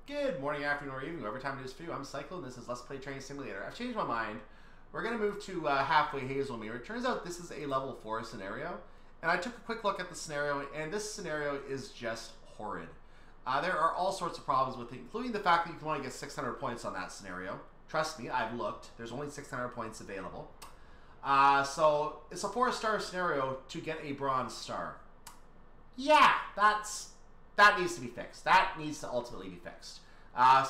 Good morning, afternoon, or evening, whatever time it is for you. I'm Cycle, and this is Let's Play Train Simulator. I've changed my mind. We're going to move to halfway Haslemere. It turns out this is a level 4 scenario, and I took a quick look at the scenario, and this scenario is just horrid. There are all sorts of problems with it, including the fact that you can only get 600 points on that scenario. Trust me, I've looked. There's only 600 points available. So it's a 4-star scenario to get a bronze star. Yeah, that needs to be fixed. That needs to ultimately be fixed.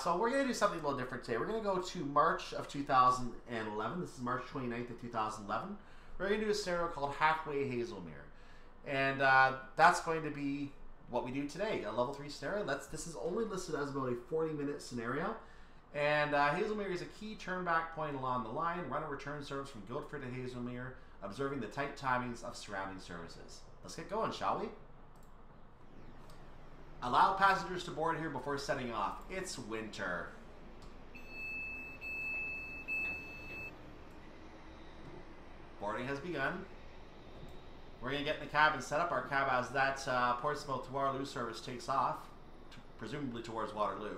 So we're going to do something a little different today. We're going to go to March of 2011. This is March 29th of 2011. We're going to do a scenario called Halfway Haslemere. And that's going to be what we do today, a level 3 scenario. This is only listed as about a 40-minute scenario. And Haslemere is a key turn-back point along the line. Run a return service from Guildford to Haslemere, observing the tight timings of surrounding services. Let's get going, shall we? Allow passengers to board here before setting off. It's winter. Boarding has begun. We're going to get in the cab and set up our cab as that Portsmouth to Waterloo service takes off, presumably towards Waterloo.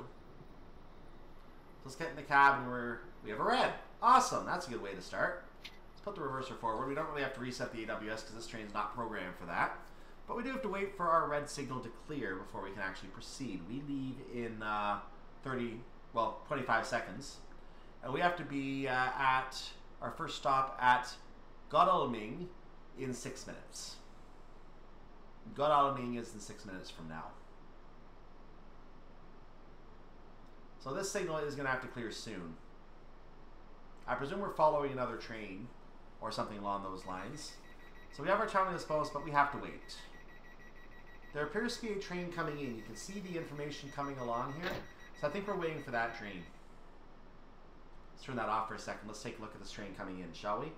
Let's get in the cab and we have a red. Awesome, that's a good way to start. Let's put the reverser forward. We don't really have to reset the AWS because this train's not programmed for that. But we do have to wait for our red signal to clear before we can actually proceed. We leave in 25 seconds. And we have to be at our first stop at Godalming in 6 minutes. Godalming is in 6 minutes from now. So this signal is going to have to clear soon. I presume we're following another train or something along those lines. So we have our time on this post, but we have to wait. There appears to be a train coming in. You can see the information coming along here. So I think we're waiting for that train. Let's turn that off for a second. Let's take a look at this train coming in, shall we?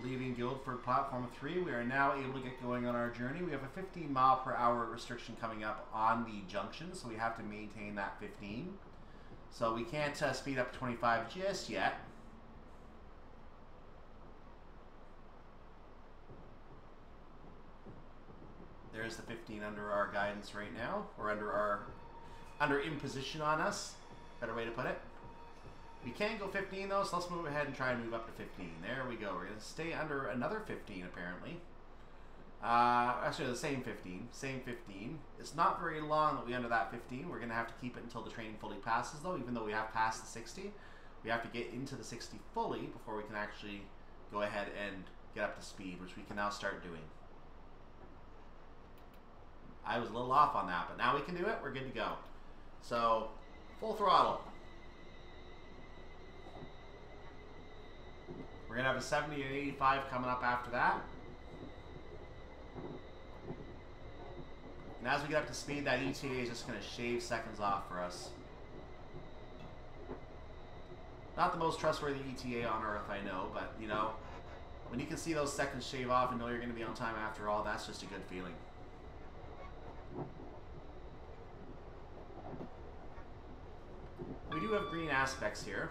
Leaving Guildford Platform 3, we are now able to get going on our journey. We have a 15 mile per hour restriction coming up on the junction, so we have to maintain that 15. So we can't speed up to 25 just yet. There's the 15 under our guidance right now, or under imposition on us. Better way to put it. We can't go 15 though, so let's move ahead and try and move up to 15. There we go. We're going to stay under another 15 apparently. Actually, the same 15. Same 15. It's not very long that we under that 15. We're going to have to keep it until the train fully passes though, even though we have passed the 60. We have to get into the 60 fully before we can actually go ahead and get up to speed, which we can now start doing. I was a little off on that, but now we can do it. We're good to go. So, full throttle. We're going to have a 70 and 85 coming up after that. And as we get up to speed, that ETA is just going to shave seconds off for us. Not the most trustworthy ETA on Earth, I know, but, you know, when you can see those seconds shave off and know you're going to be on time after all, that's just a good feeling. We do have green aspects here.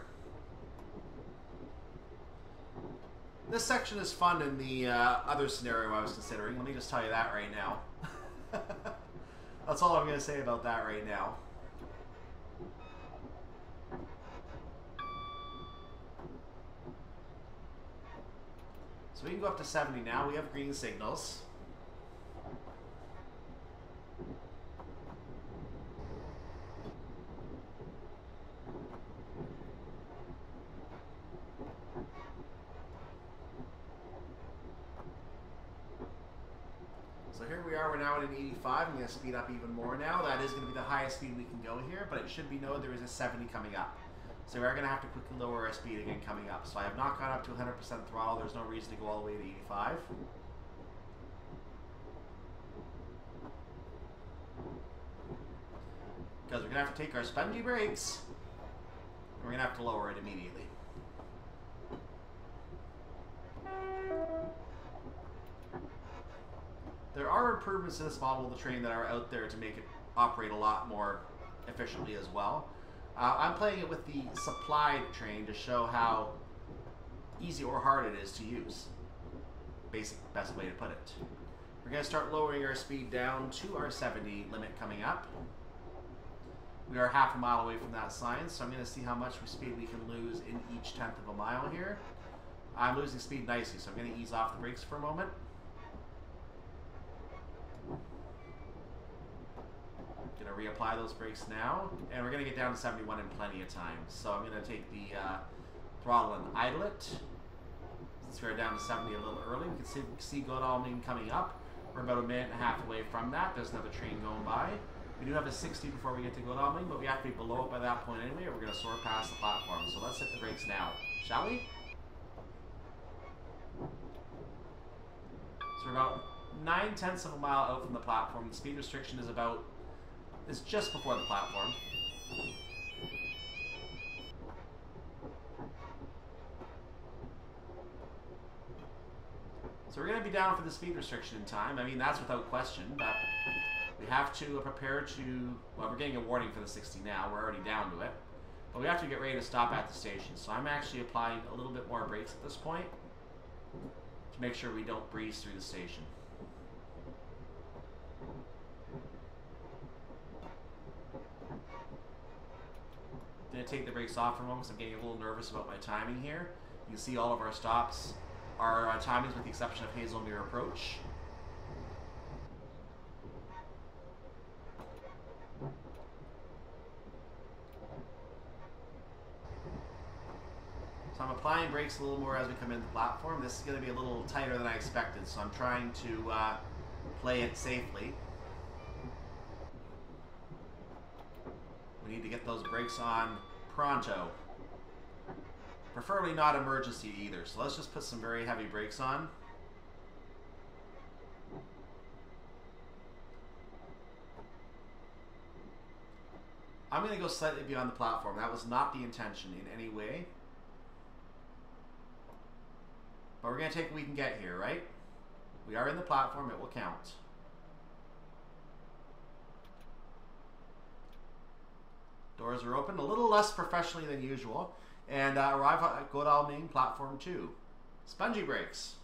This section is fun in the other scenario I was considering. Let me just tell you that right now. That's all I'm going to say about that right now. So we can go up to 70 now. We have green signals. So here we are, we're now at an 85. I'm going to speed up even more now. That is going to be the highest speed we can go here, but it should be noted there is a 70 coming up. So we are going to have to quickly lower our speed again coming up. So I have not gone up to 100% throttle. There's no reason to go all the way to 85. Because we're going to have to take our spongy brakes, and we're going to have to lower it immediately. There are improvements to this model of the train that are out there to make it operate a lot more efficiently as well. I'm playing it with the supplied train to show how easy or hard it is to use. Best way to put it. We're going to start lowering our speed down to our 70 limit coming up. We are half a mile away from that sign, so I'm going to see how much speed we can lose in each tenth of a mile here. I'm losing speed nicely, so I'm going to ease off the brakes for a moment. Going to reapply those brakes now, and we're going to get down to 71 in plenty of time. So I'm going to take the throttle and idle it. Since we're down to 70 a little early, we can see Godalming coming up. We're about a minute and a half away from that. There's another train going by. We do have a 60 before we get to Godalming, but we have to be below it by that point anyway, or we're going to soar past the platform. So let's hit the brakes now, shall we? So we're about 9/10 of a mile out from the platform. The speed restriction is just before the platform. So we're going to be down for the speed restriction in time. I mean, that's without question, but we have to prepare to... Well, we're getting a warning for the 60 now. We're already down to it. But we have to get ready to stop at the station. So I'm actually applying a little bit more brakes at this point to make sure we don't breeze through the station. I'm going to take the brakes off for a moment because I'm getting a little nervous about my timing here. You can see all of our stops are timings with the exception of Haslemere approach. So I'm applying brakes a little more as we come into the platform. This is going to be a little tighter than I expected, so I'm trying to play it safely. We need to get those brakes on pronto. Preferably not emergency either. So let's just put some very heavy brakes on. I'm going to go slightly beyond the platform. That was not the intention in any way. But we're going to take what we can get here, right? We are in the platform. It will count. Doors are open, a little less professionally than usual, and arrive at Godalming Platform 2. Spongy brakes.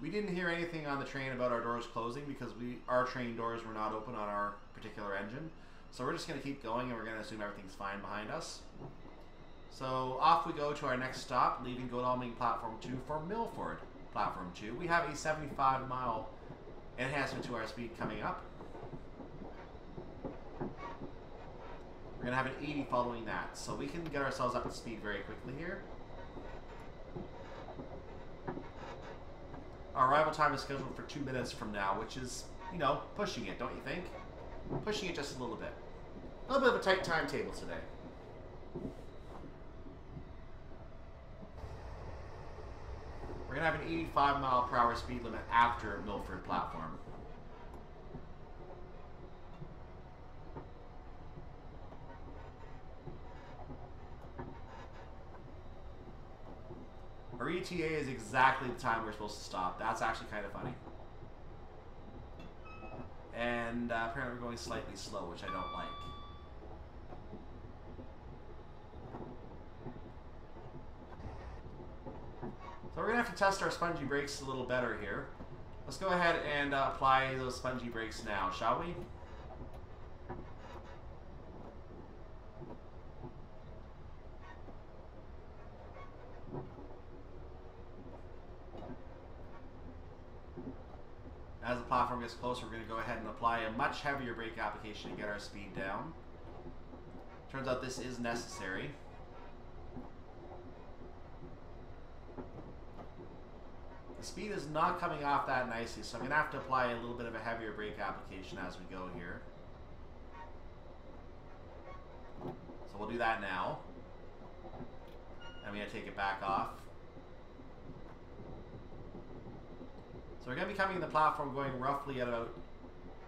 We didn't hear anything on the train about our doors closing because our train doors were not open on our particular engine. So we're just going to keep going and we're going to assume everything's fine behind us. So off we go to our next stop, leaving Godalming Platform 2 for Milford Platform 2. We have a 75-mile enhancement to our speed coming up. We're going to have an 80 following that. So we can get ourselves up to speed very quickly here. Our arrival time is scheduled for 2 minutes from now, which is, you know, pushing it, don't you think? Pushing it just a little bit. A little bit of a tight timetable today. We're going to have an 85-mile-per-hour speed limit after Milford Platform. Our ETA is exactly the time we're supposed to stop. That's actually kind of funny. And apparently we're going slightly slow, which I don't like. So we're going to have to test our spongy brakes a little better here. Let's go ahead and apply those spongy brakes now, shall we? As the platform gets closer, we're going to go ahead and apply a much heavier brake application to get our speed down. Turns out this is necessary. The speed is not coming off that nicely, so I'm going to have to apply a little bit of a heavier brake application as we go here. So we'll do that now. I'm going to take it back off. So we're going to be coming in the platform going roughly at about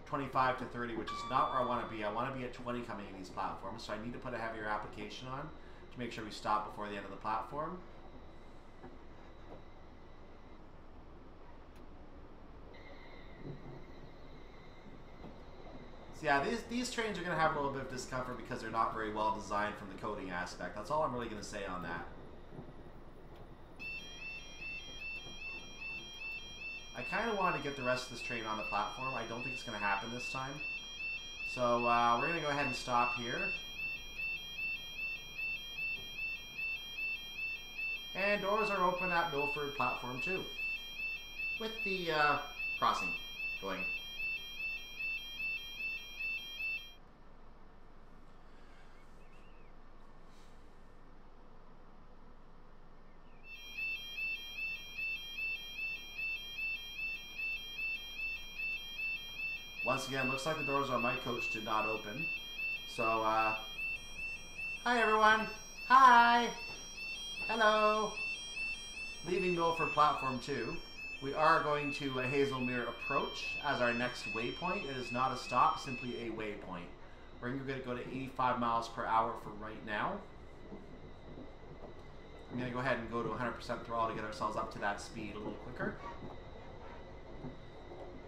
25 to 30, which is not where I want to be. I want to be at 20 coming in these platforms, so I need to put a heavier application on to make sure we stop before the end of the platform. So yeah, these trains are going to have a little bit of discomfort because they're not very well designed from the coding aspect. That's all I'm really going to say on that. I kind of want to get the rest of this train on the platform. I don't think it's going to happen this time. So we're going to go ahead and stop here. And doors are open at Milford Platform 2. With the crossing going. Once again, looks like the doors on my coach did not open. So, hi everyone! Hi! Hello! Leaving Milford Platform 2, we are going to a Haslemere Approach as our next waypoint. It is not a stop, simply a waypoint. We're going to go to 85 miles per hour for right now. I'm going to go ahead and go to 100% throttle to get ourselves up to that speed a little quicker.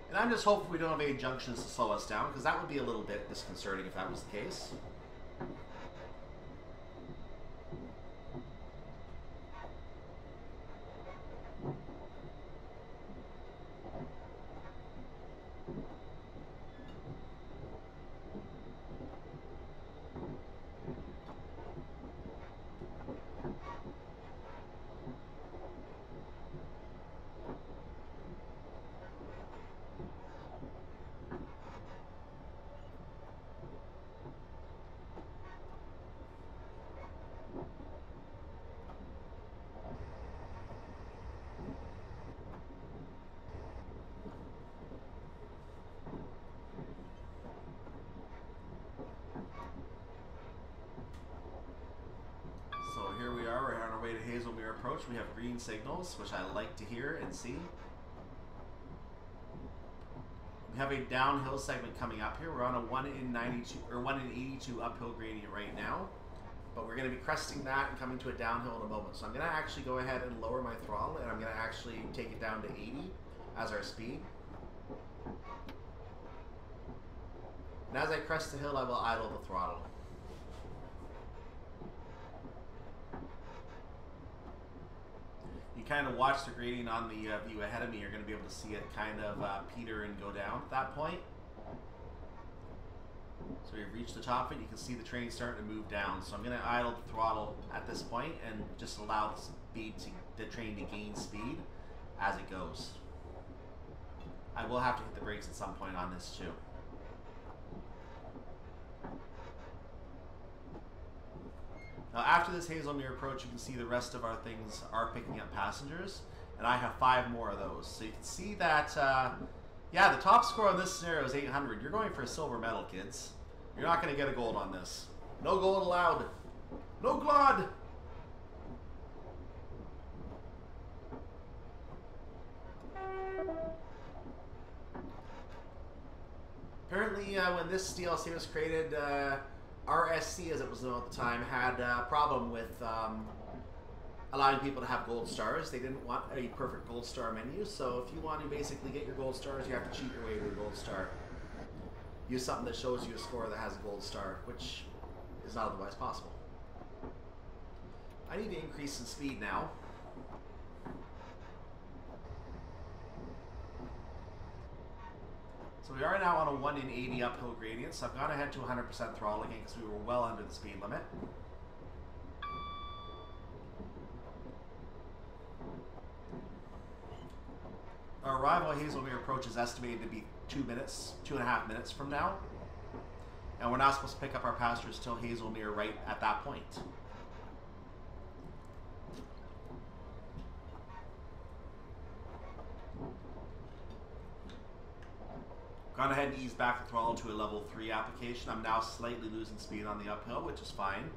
And I'm just hoping we don't have any junctions to slow us down, because that would be a little bit disconcerting if that was the case. Here we are, we're on our way to Haslemere Approach. We have green signals, which I like to hear and see. We have a downhill segment coming up here. We're on a 1 in 92 or 1 in 82 uphill gradient right now, but we're going to be cresting that and coming to a downhill in a moment. So I'm going to actually go ahead and lower my throttle, and I'm going to actually take it down to 80 as our speed. And as I crest the hill, I will idle the throttle. You kind of watch the gradient on the view ahead of me. You're going to be able to see it kind of peter and go down at that point. So we've reached the top of it. You can see the train starting to move down. So I'm going to idle the throttle at this point and just allow the train to gain speed as it goes. I will have to hit the brakes at some point on this too. Now, after this Haslemere Approach, you can see the rest of our things are picking up passengers, and I have 5 more of those. So you can see that, yeah, the top score on this scenario is 800. You're going for a silver medal, kids. You're not going to get a gold on this. No gold allowed. No glod! Apparently, when this DLC was created, RSC, as it was known at the time, had a problem with allowing people to have gold stars. They didn't want a perfect gold star menu, so if you want to basically get your gold stars, you have to cheat your way to a gold star. Use something that shows you a score that has a gold star, which is not otherwise possible. I need to increase in speed now. So we are now on a 1 in 80 uphill gradient, so I've gone ahead to 100% throttle again because we were well under the speed limit. Our arrival Haslemere approach is estimated to be 2.5 minutes from now. And we're not supposed to pick up our passengers till Haslemere right at that point. Gone ahead and eased back the throttle to a level 3 application. I'm now slightly losing speed on the uphill, which is fine.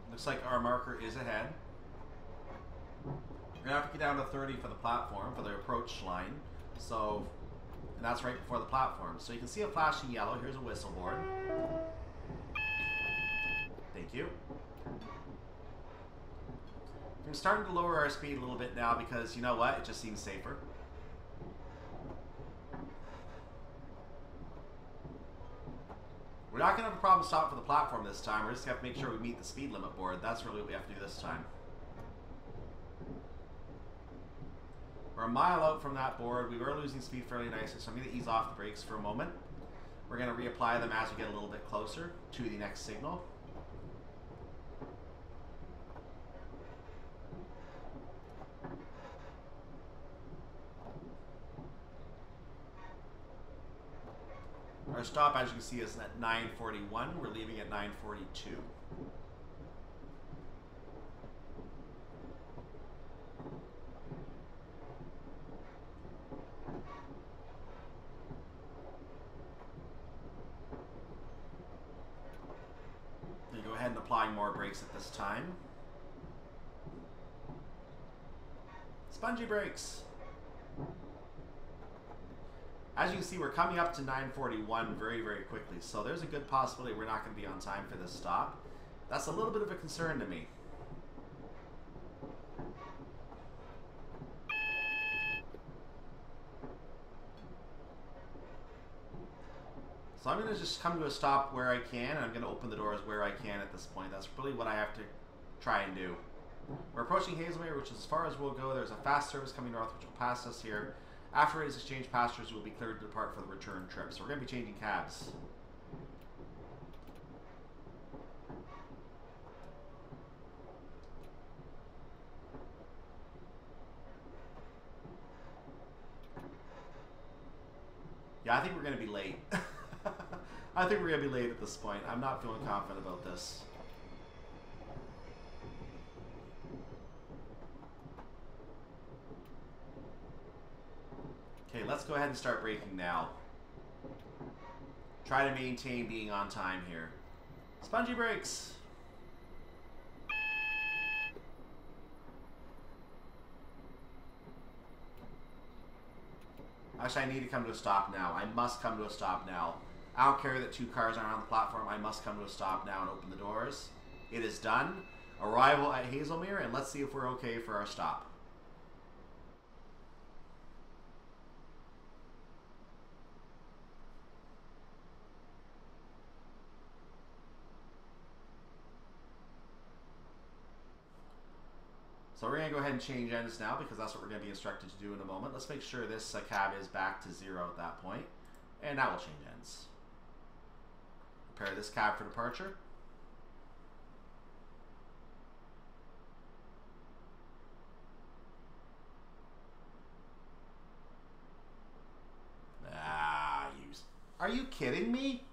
Looks like our marker is ahead. We're gonna have to get down to 30 for the platform, for the approach line. So, and that's right before the platform. So you can see it flashing yellow. Here's a whistle board. Thank you. We're starting to lower our speed a little bit now because, you know what, it just seems safer. We're not going to have a problem stopping for the platform this time. We're just going to have to make sure we meet the speed limit board. That's really what we have to do this time. We're a mile out from that board. We were losing speed fairly nicely, so I'm going to ease off the brakes for a moment. We're going to reapply them as we get a little bit closer to the next signal. Our stop, as you can see, is at 9:41. We're leaving at 9:42. You go ahead and apply more brakes at this time. Spongy brakes. As you can see, we're coming up to 9:41 very, very quickly. So there's a good possibility we're not going to be on time for this stop. That's a little bit of a concern to me. So I'm going to just come to a stop where I can, and I'm going to open the doors where I can at this point. That's really what I have to try and do. We're approaching Haslemere, which is as far as we'll go. There's a fast service coming north, which will pass us here. After it is exchanged passengers, we'll be cleared to depart for the return trip. So we're going to be changing cabs. Yeah, I think we're going to be late. I think we're going to be late at this point. I'm not feeling confident about this. Okay, let's go ahead and start braking now. Try to maintain being on time here. Spongy brakes. Actually, I need to come to a stop now. I must come to a stop now. I don't care that 2 cars are on the platform. I must come to a stop now and open the doors. It is done. Arrival at Haslemere, and let's see if we're okay for our stop. So we're going to go ahead and change ends now because that's what we're going to be instructed to do in a moment. Let's make sure this cab is back to 0 at that point. And now we'll change ends. Prepare this cab for departure. Are you kidding me?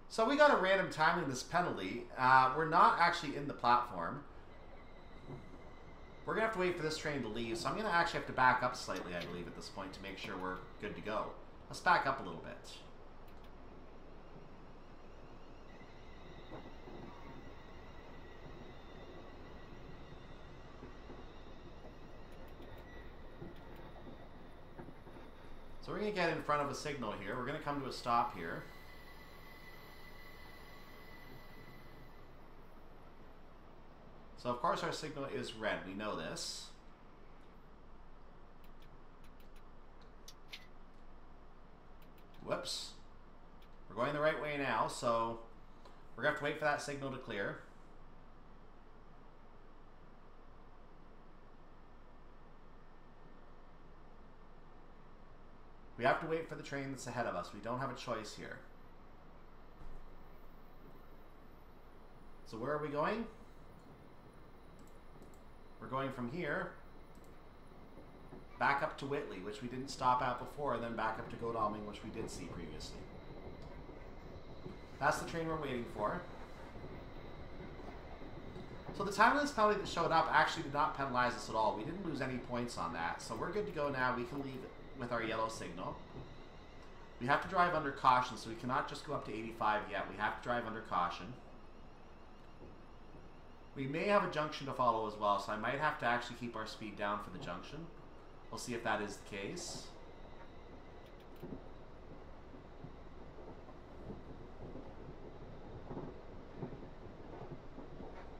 So we got a random timeliness penalty. We're not actually in the platform. We're going to have to wait for this train to leave, so I'm going to actually have to back up slightly, I believe, at this point to make sure we're good to go. Let's back up a little bit. So we're going to get in front of a signal here. We're going to come to a stop here. So of course our signal is red, we know this. Whoops. We're going the right way now, so we're going to have to wait for that signal to clear. We have to wait for the train that's ahead of us. We don't have a choice here. So where are we going? We're going from here back up to Witley, which we didn't stop at before, and then back up to Godalming, which we did see previously. That's the train we're waiting for. So the timeliness penalty that showed up actually did not penalize us at all. We didn't lose any points on that. So we're good to go now. We can leave with our yellow signal. We have to drive under caution, so we cannot just go up to 85 yet. We have to drive under caution. We may have a junction to follow as well, so I might have to actually keep our speed down for the junction. We'll see if that is the case.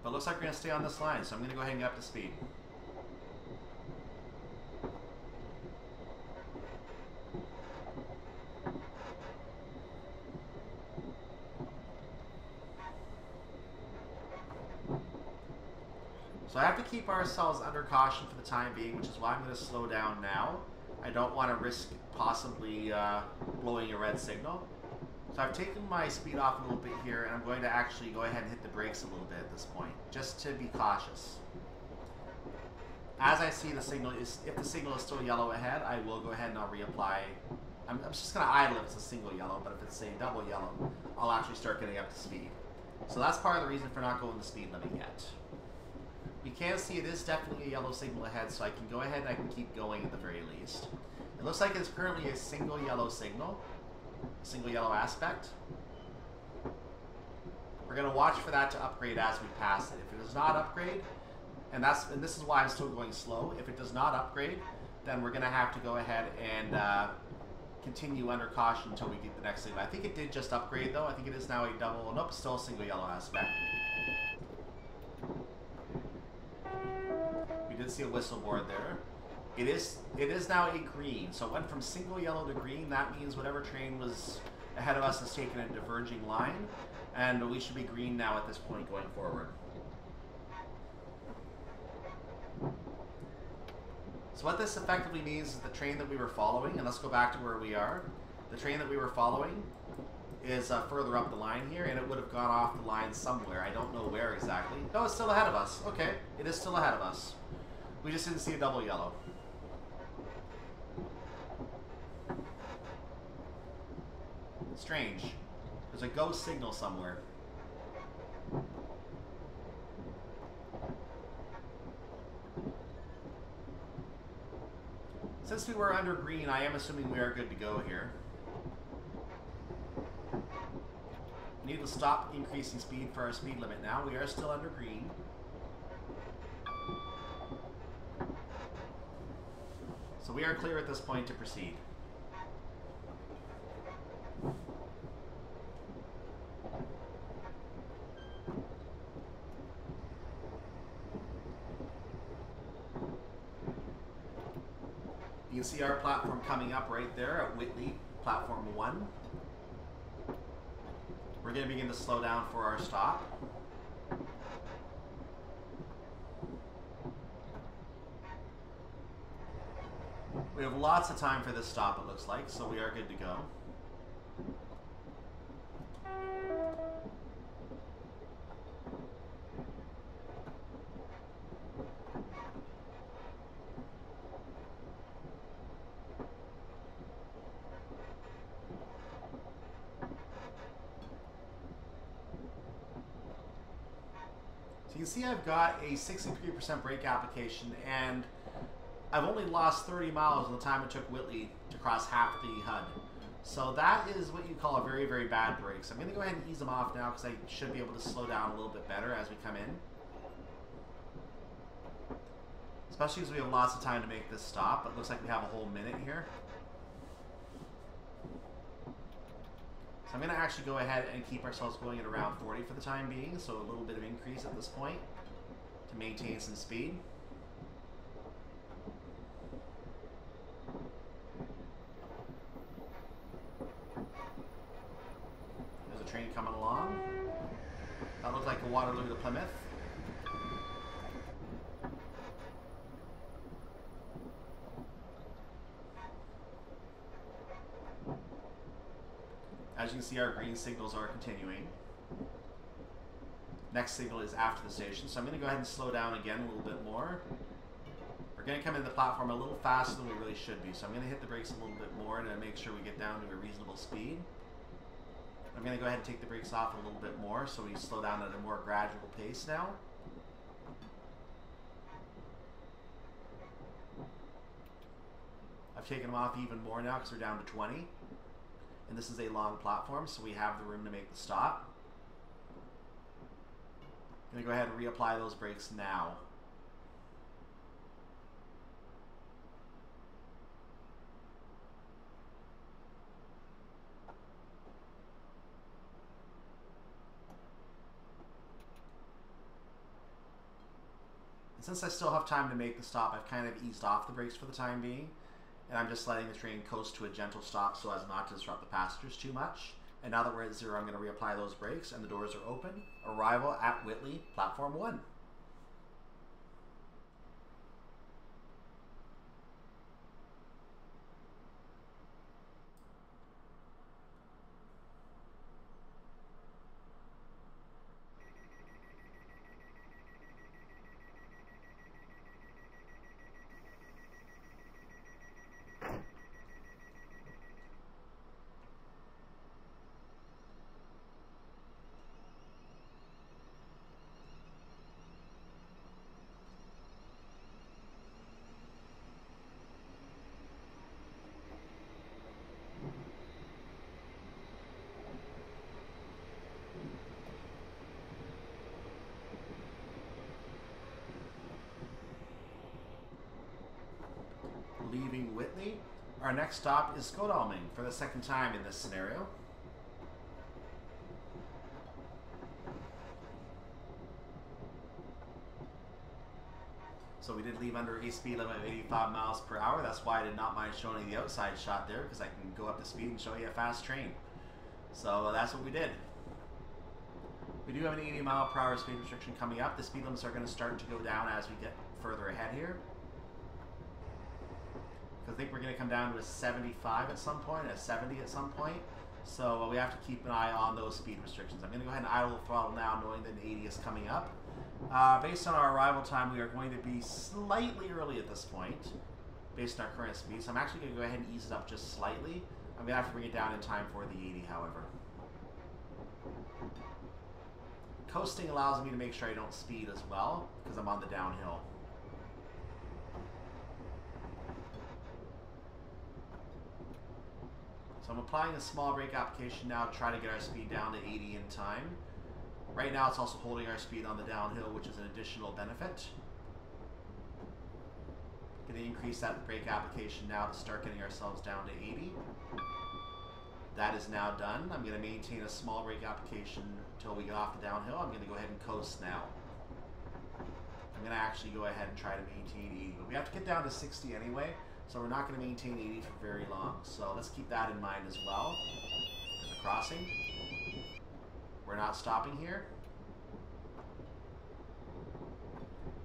But it looks like we're going to stay on this line, so I'm going to go ahead and get up to speed. So I have to keep ourselves under caution for the time being, which is why I'm going to slow down now. I don't want to risk possibly blowing a red signal. So I've taken my speed off a little bit here, and I'm going to actually go ahead and hit the brakes a little bit at this point, just to be cautious. As I see the signal, if the signal is still yellow ahead, I will go ahead and I'll reapply. I'm just going to idle if it's a single yellow, but if it's a double yellow, I'll actually start getting up to speed. So that's part of the reason for not going the speed limit yet. You can see it is definitely a yellow signal ahead, so I can go ahead and I can keep going at the very least. It looks like it's currently a single yellow signal, single yellow aspect. We're going to watch for that to upgrade as we pass it. If it does not upgrade, and this is why I'm still going slow, if it does not upgrade, then we're going to have to go ahead and continue under caution until we get the next signal. I think it did just upgrade though. I think it is now a double, nope, still a single yellow aspect. We did see a whistle board there. It is now a green, so it went from single yellow to green. That means whatever train was ahead of us has taken a diverging line, and we should be green now at this point going forward. So what this effectively means is the train that we were following, and let's go back to where we are. The train that we were following is further up the line here, and it would have gone off the line somewhere. I don't know where exactly. No, it's still ahead of us. Okay, it is still ahead of us. We just didn't see a double yellow. Strange. There's a go signal somewhere. Since we were under green, I am assuming we are good to go here. We need to stop increasing speed for our speed limit now. We are still under green. So we are clear at this point to proceed. You can see our platform coming up right there at Witley, platform 1. We're going to begin to slow down for our stop. We have lots of time for this stop, it looks like, so we are good to go. So you can see I've got a 63% brake application, and I've only lost 30 miles in the time it took Witley to cross half the HUD. So that is what you call a very, very bad brake. So I'm going to go ahead and ease them off now because I should be able to slow down a little bit better as we come in. Especially as we have lots of time to make this stop. It looks like we have a whole minute here. So I'm going to actually go ahead and keep ourselves going at around 40 for the time being. So a little bit of increase at this point to maintain some speed. Train coming along. That looked like a Waterloo to Plymouth. As you can see, our green signals are continuing. Next signal is after the station, so I'm going to go ahead and slow down again a little bit more. We're going to come into the platform a little faster than we really should be, so I'm going to hit the brakes a little bit more to make sure we get down to a reasonable speed. I'm going to go ahead and take the brakes off a little bit more so we slow down at a more gradual pace now. I've taken them off even more now because we're down to 20. And this is a long platform, so we have the room to make the stop. I'm going to go ahead and reapply those brakes now. And since I still have time to make the stop, I've kind of eased off the brakes for the time being. And I'm just letting the train coast to a gentle stop so as not to disrupt the passengers too much. And now that we're at 0, I'm going to reapply those brakes and the doors are open. Arrival at Witley, Platform 1. Leaving Witley. Our next stop is Godalming for the second time in this scenario. So we did leave under a speed limit of 85 miles per hour. That's why I did not mind showing you the outside shot there, because I can go up to speed and show you a fast train. So that's what we did. We do have an 80 mile per hour speed restriction coming up. The speed limits are going to start to go down as we get further ahead here. I think we're going to come down to a 75 at some point, a 70 at some point. So we have to keep an eye on those speed restrictions. I'm going to go ahead and idle the throttle now, knowing that an 80 is coming up. Based on our arrival time, we are going to be slightly early at this point, based on our current speed. So I'm actually going to go ahead and ease it up just slightly. I'm going to have to bring it down in time for the 80, however. Coasting allows me to make sure I don't speed as well, because I'm on the downhill. So I'm applying a small brake application now to try to get our speed down to 80 in time. Right now it's also holding our speed on the downhill, which is an additional benefit. Going to increase that brake application now to start getting ourselves down to 80. That is now done. I'm going to maintain a small brake application until we get off the downhill. I'm going to go ahead and coast now. I'm going to actually go ahead and try to maintain 80. But we have to get down to 60 anyway. So we're not going to maintain 80 for very long. So let's keep that in mind as well. There's a crossing. We're not stopping here.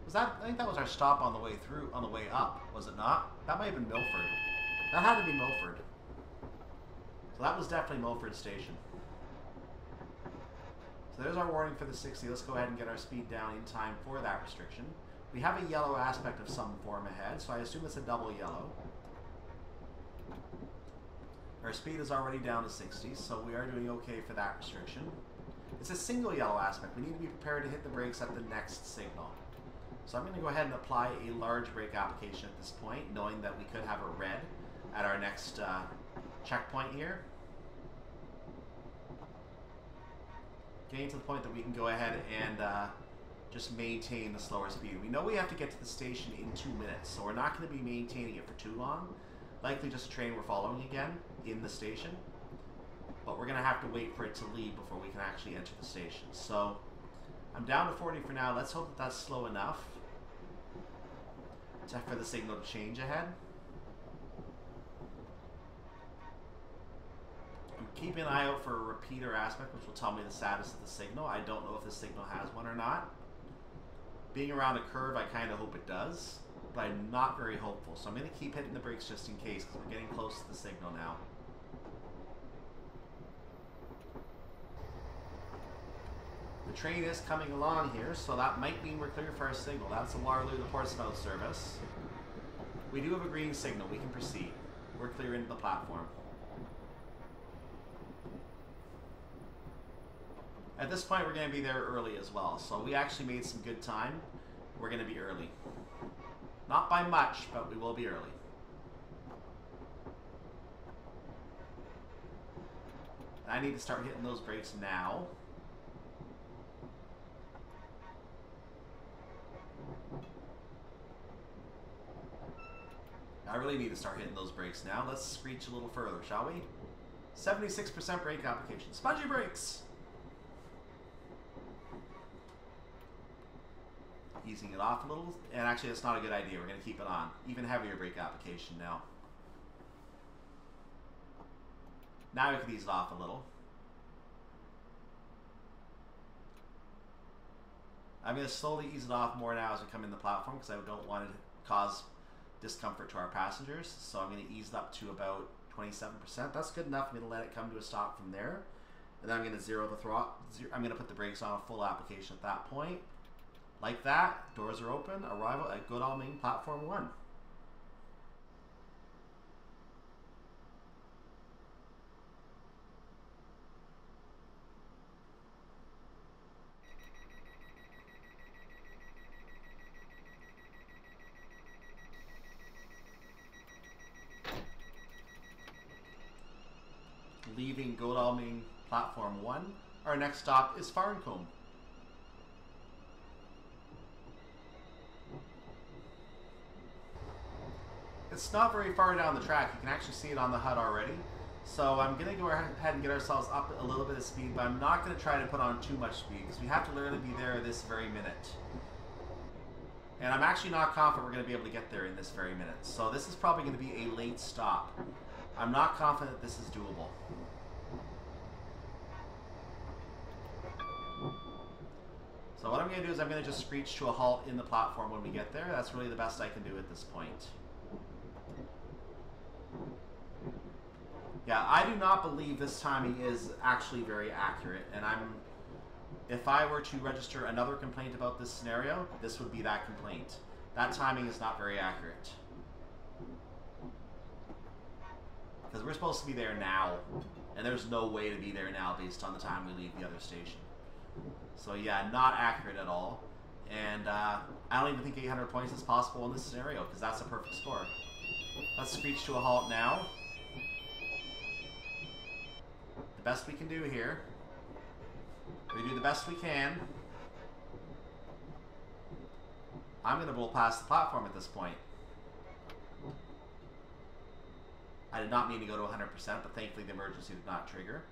Was that? I think that was our stop on the way through, on the way up, was it not? That might have been Milford. That had to be Milford. So that was definitely Milford Station. So there's our warning for the 60. Let's go ahead and get our speed down in time for that restriction. We have a yellow aspect of some form ahead, so I assume it's a double yellow. Our speed is already down to 60, so we are doing okay for that restriction. It's a single yellow aspect. We need to be prepared to hit the brakes at the next signal. So I'm going to go ahead and apply a large brake application at this point, knowing that we could have a red at our next checkpoint here. Getting to the point that we can go ahead and just maintain the slower speed. We know we have to get to the station in 2 minutes, so we're not going to be maintaining it for too long. Likely just a train we're following again in the station. But we're going to have to wait for it to leave before we can actually enter the station. So I'm down to 40 for now. Let's hope that that's slow enough for the signal to change ahead. I'm keeping an eye out for a repeater aspect, which will tell me the status of the signal. I don't know if the signal has one or not. Being around a curve, I kind of hope it does, but I'm not very hopeful. So I'm going to keep hitting the brakes just in case, because we're getting close to the signal now. The train is coming along here, so that might mean we're clear for our signal. That's the Waterloo to Portsmouth service. We do have a green signal. We can proceed. We're clear into the platform. At this point, we're going to be there early as well. So we actually made some good time. We're going to be early. Not by much, but we will be early. I need to start hitting those brakes now. I really need to start hitting those brakes now. Let's screech a little further, shall we? 76% brake application. Spongy brakes! Easing it off a little. And actually, that's not a good idea. We're going to keep it on. Even heavier brake application now. Now we can ease it off a little. I'm going to slowly ease it off more now as we come in the platform because I don't want to cause discomfort to our passengers. So I'm going to ease it up to about 27%. That's good enough for me to let it come to a stop from there. And then I'm going to zero the throttle. I'm going to put the brakes on full application at that point. Like that. Doors are open. Arrival at Godalming Platform 1. Leaving Godalming Platform 1, our next stop is Farncombe. It's not very far down the track. You can actually see it on the HUD already. So I'm going to go ahead and get ourselves up a little bit of speed, but I'm not going to try to put on too much speed because we have to literally be there this very minute. And I'm actually not confident we're going to be able to get there in this very minute. So this is probably going to be a late stop. I'm not confident this is doable. So what I'm going to do is I'm going to just screech to a halt in the platform when we get there. That's really the best I can do at this point. Yeah, I do not believe this timing is actually very accurate, and if I were to register another complaint about this scenario, this would be that complaint. That timing is not very accurate. Because we're supposed to be there now, and there's no way to be there now based on the time we leave the other station. So yeah, not accurate at all. And I don't even think 800 points is possible in this scenario, because that's a perfect score. Let's screech to a halt now. The best we can do here. We do the best we can. I'm going to blow past the platform at this point. I did not mean to go to 100%, but thankfully the emergency did not trigger.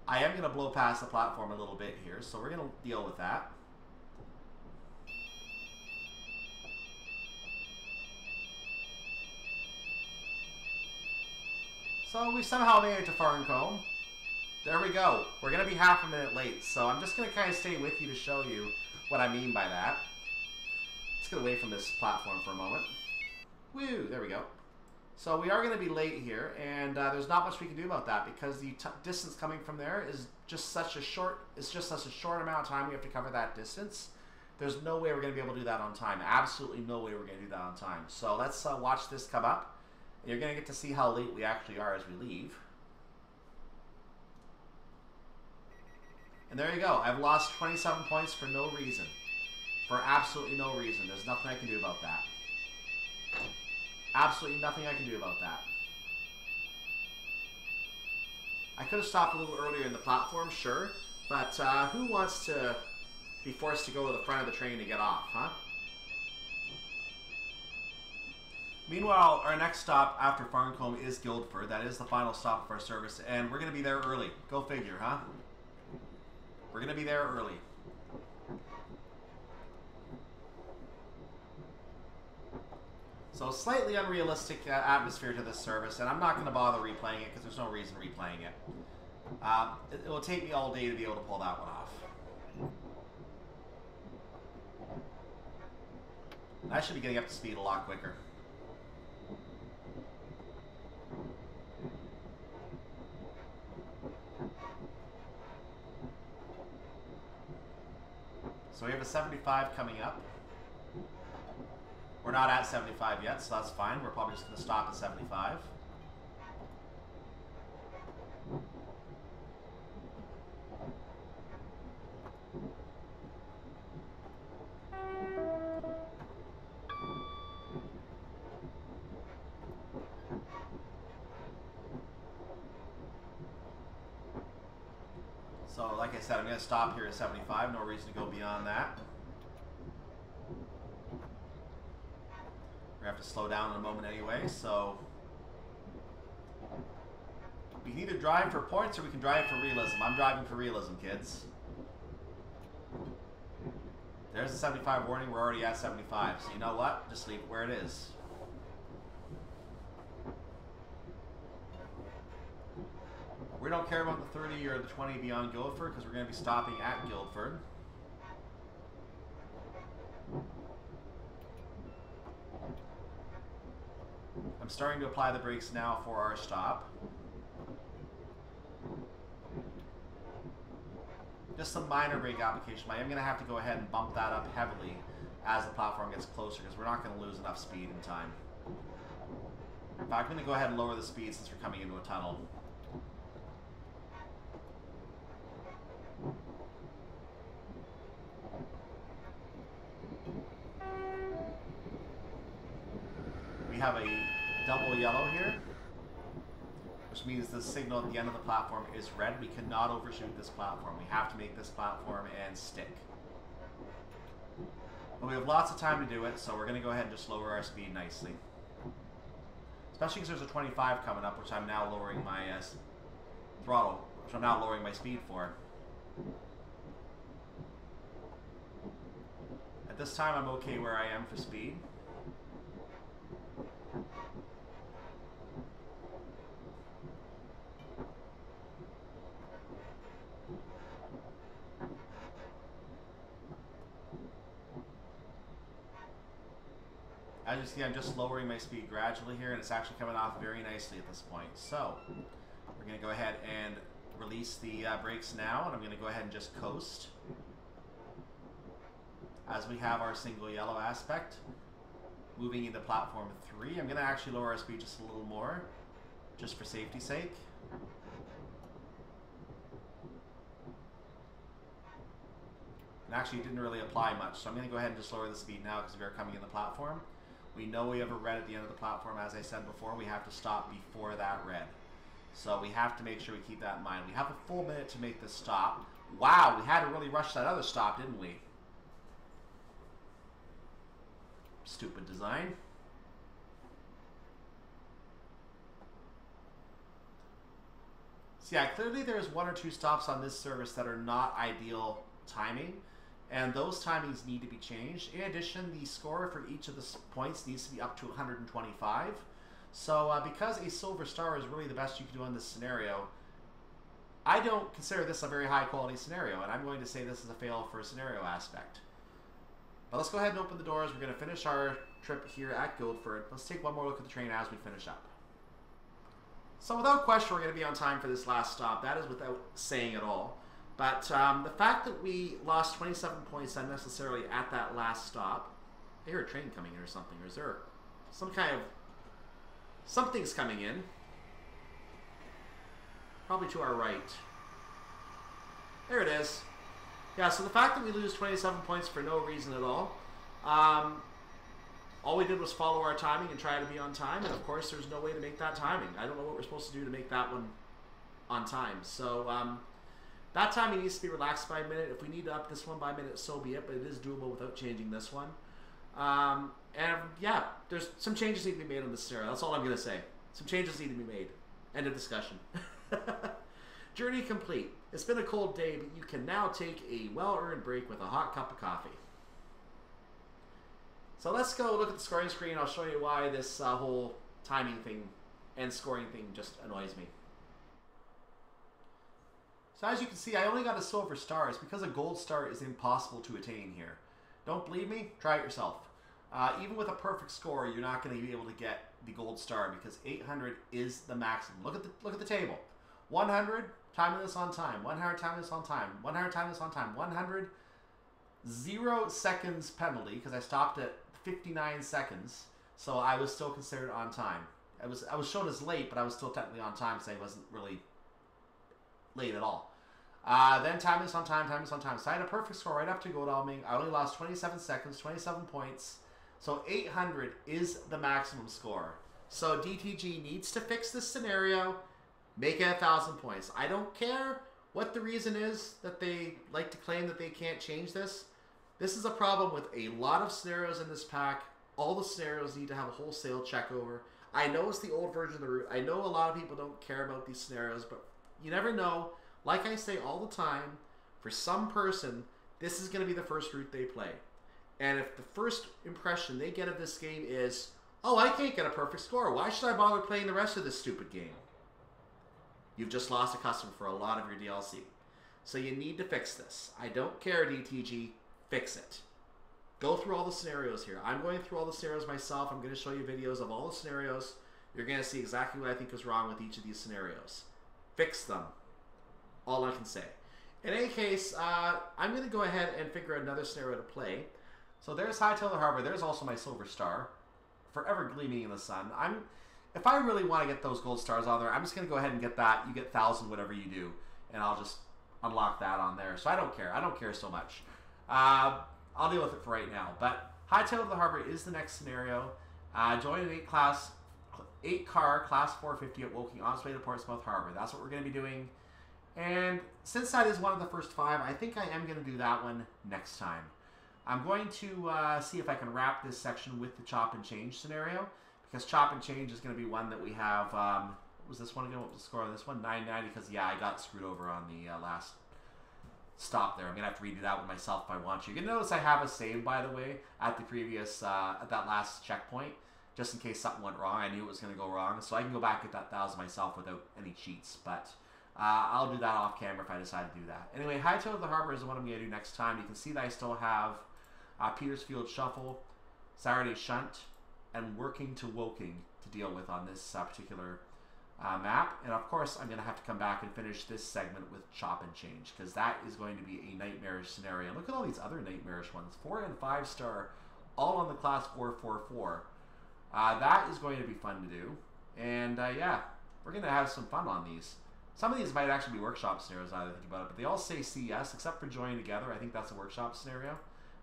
I am going to blow past the platform a little bit here, so we're going to deal with that. So we somehow made it to Farncombe. There we go. We're going to be half a minute late, so I'm just going to kind of stay with you to show you what I mean by that. Let's get away from this platform for a moment. Woo, there we go. So we are going to be late here, and there's not much we can do about that because the distance coming from there is just such a short. It's just such a short amount of time we have to cover that distance. There's no way we're going to be able to do that on time. Absolutely no way we're going to do that on time. So let's watch this come up. You're going to get to see how late we actually are as we leave. And there you go. I've lost 27 points for no reason. For absolutely no reason. There's nothing I can do about that. Absolutely nothing I can do about that. I could have stopped a little earlier in the platform, sure. But who wants to be forced to go to the front of the train to get off, huh? Meanwhile, our next stop after Farncombe is Guildford. That is the final stop of our service, and we're going to be there early. Go figure, huh? We're going to be there early. So slightly unrealistic atmosphere to this service, and I'm not going to bother replaying it because there's no reason replaying it. It will take me all day to be able to pull that one off. I should be getting up to speed a lot quicker. So we have a 75 coming up. We're not at 75 yet, so that's fine. We're probably just going to stop at 75. So, like I said, I'm going to stop here at 75. No reason to go beyond that. We're going to have to slow down in a moment anyway, so... We can either drive for points or we can drive for realism. I'm driving for realism, kids. There's a 75 warning. We're already at 75. So, you know what? Just leave it where it is. We don't care about the 30 or the 20 beyond Guildford because we're going to be stopping at Guildford. I'm starting to apply the brakes now for our stop. Just some minor brake application. I am going to have to go ahead and bump that up heavily as the platform gets closer because we're not going to lose enough speed in time. In fact, I'm going to go ahead and lower the speed since we're coming into a tunnel. We have a double yellow here, which means the signal at the end of the platform is red. We cannot overshoot this platform. We have to make this platform and stick. But we have lots of time to do it, so we're going to go ahead and just lower our speed nicely. Especially because there's a 25 coming up, which I'm now lowering my throttle, which I'm now lowering my speed for. At this time, I'm okay where I am for speed. As you see, I'm just lowering my speed gradually here, and it's actually coming off very nicely at this point. So, we're going to go ahead and release the brakes now, and I'm going to go ahead and just coast. As we have our single yellow aspect, moving into platform 3, I'm going to actually lower our speed just a little more, just for safety's sake. And actually, it didn't really apply much, so I'm going to go ahead and just lower the speed now because we are coming in the platform. We know we have a red at the end of the platform, as I said before. We have to stop before that red. So we have to make sure we keep that in mind. We have a full minute to make this stop. Wow, we had to really rush that other stop, didn't we? Stupid design. So yeah, clearly there's one or two stops on this service that are not ideal timing. And those timings need to be changed. In addition, the score for each of the points needs to be up to 125. So because a silver star is really the best you can do on this scenario, I don't consider this a very high quality scenario, and I'm going to say this is a fail for a scenario aspect. But let's go ahead and open the doors. We're going to finish our trip here at Guildford. Let's take one more look at the train as we finish up. So without question, we're going to be on time for this last stop. That is without saying at all. But the fact that we lost 27 points unnecessarily at that last stop... I hear a train coming in or something. Or is there some kind of... Something's coming in. Probably to our right. There it is. Yeah, so the fact that we lose 27 points for no reason at all. All we did was follow our timing and try to be on time. And of course, there's no way to make that timing. I don't know what we're supposed to do to make that one on time. So... that timing needs to be relaxed by a minute. If we need to up this one by a minute, so be it. But it is doable without changing this one. And yeah, there's some changes need to be made on this scenario. That's all I'm going to say. Some changes need to be made. End of discussion. Journey complete. It's been a cold day, but you can now take a well-earned break with a hot cup of coffee. So let's go look at the scoring screen. I'll show you why this whole timing thing and scoring thing just annoys me. So as you can see, I only got a silver star. It's because a gold star is impossible to attain here. Don't believe me? Try it yourself. Even with a perfect score, you're not going to be able to get the gold star because 800 is the maximum. Look at the table. 100, timing this on time. 100, timing this on time. 100, timing this on time. 100, 0 seconds penalty because I stopped at 59 seconds, so I was still considered on time. I was shown as late, but I was still technically on time because I wasn't really late at all. Then time is on time, So I had a perfect score right up to Godalming. I only lost 27 seconds, 27 points. So 800 is the maximum score. So DTG needs to fix this scenario, make it 1,000 points. I don't care what the reason is that they like to claim that they can't change this. This is a problem with a lot of scenarios in this pack. All the scenarios need to have a wholesale check over. I know it's the old version of the route. I know a lot of people don't care about these scenarios, but you never know. Like I say all the time, for some person, this is going to be the first route they play. And if the first impression they get of this game is, oh, I can't get a perfect score, why should I bother playing the rest of this stupid game? You've just lost a customer for a lot of your DLC. So you need to fix this. I don't care, DTG. Fix it. Go through all the scenarios here. I'm going through all the scenarios myself. I'm going to show you videos of all the scenarios. You're going to see exactly what I think is wrong with each of these scenarios. Fix them. All I can say. In any case, I'm going to go ahead and figure another scenario to play. So there's Hightail the Harbor. There's also my Silver Star. Forever gleaming in the sun. If I really want to get those gold stars on there, I'm just going to go ahead and get that. You get 1,000 whatever you do. And I'll just unlock that on there. So I don't care. I don't care so much. I'll deal with it for right now. But Hightail to the Harbor is the next scenario. Join an 8-car Class 450 at Woking on its way to Portsmouth Harbor. That's what we're going to be doing. And since that is one of the first 5, I think I am going to do that one next time. I'm going to see if I can wrap this section with the chop and change scenario, because chop and change is going to be one that we have. What was this one again? What was the score on this one? 990, because yeah, I got screwed over on the last stop there. I'm going to have to redo that one myself if I want to. You can notice I have a save, by the way, at the previous, at that last checkpoint, just in case something went wrong. I knew it was going to go wrong, so I can go back and get that 1,000 myself without any cheats, but I'll do that off camera if I decide to do that. Anyway, Hightail to the Harbor is the one I'm going to do next time. You can see that I still have Petersfield Shuffle, Saturday Shunt, and Working to Woking to deal with on this particular map. And of course, I'm going to have to come back and finish this segment with Chop and Change, because that is going to be a nightmarish scenario. Look at all these other nightmarish ones. 4 and 5 star, all on the Class 444. That is going to be fun to do. And yeah, we're going to have some fun on these. Some of these might actually be workshop scenarios, now that I think about it, but they all say CS, except for Join Together. I think that's a workshop scenario,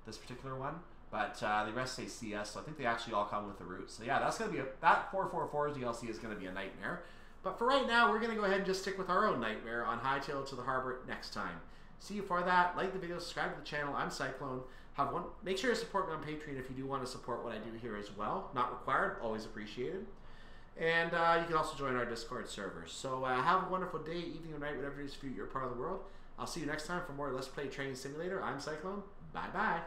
this particular one. But the rest say CS, so I think they actually all come with the route. So yeah, that's going to be that 444 DLC is going to be a nightmare. But for right now, we're going to go ahead and just stick with our own nightmare on Hightail to the Harbor next time. See you for that. Like the video, subscribe to the channel. I'm Cyclone. Make sure to support me on Patreon if you do want to support what I do here as well. Not required, always appreciated. And you can also join our Discord server. So have a wonderful day, evening, or night, whatever it is for you, your part of the world. I'll see you next time for more Let's Play Train Simulator. I'm Cyclone. Bye-bye.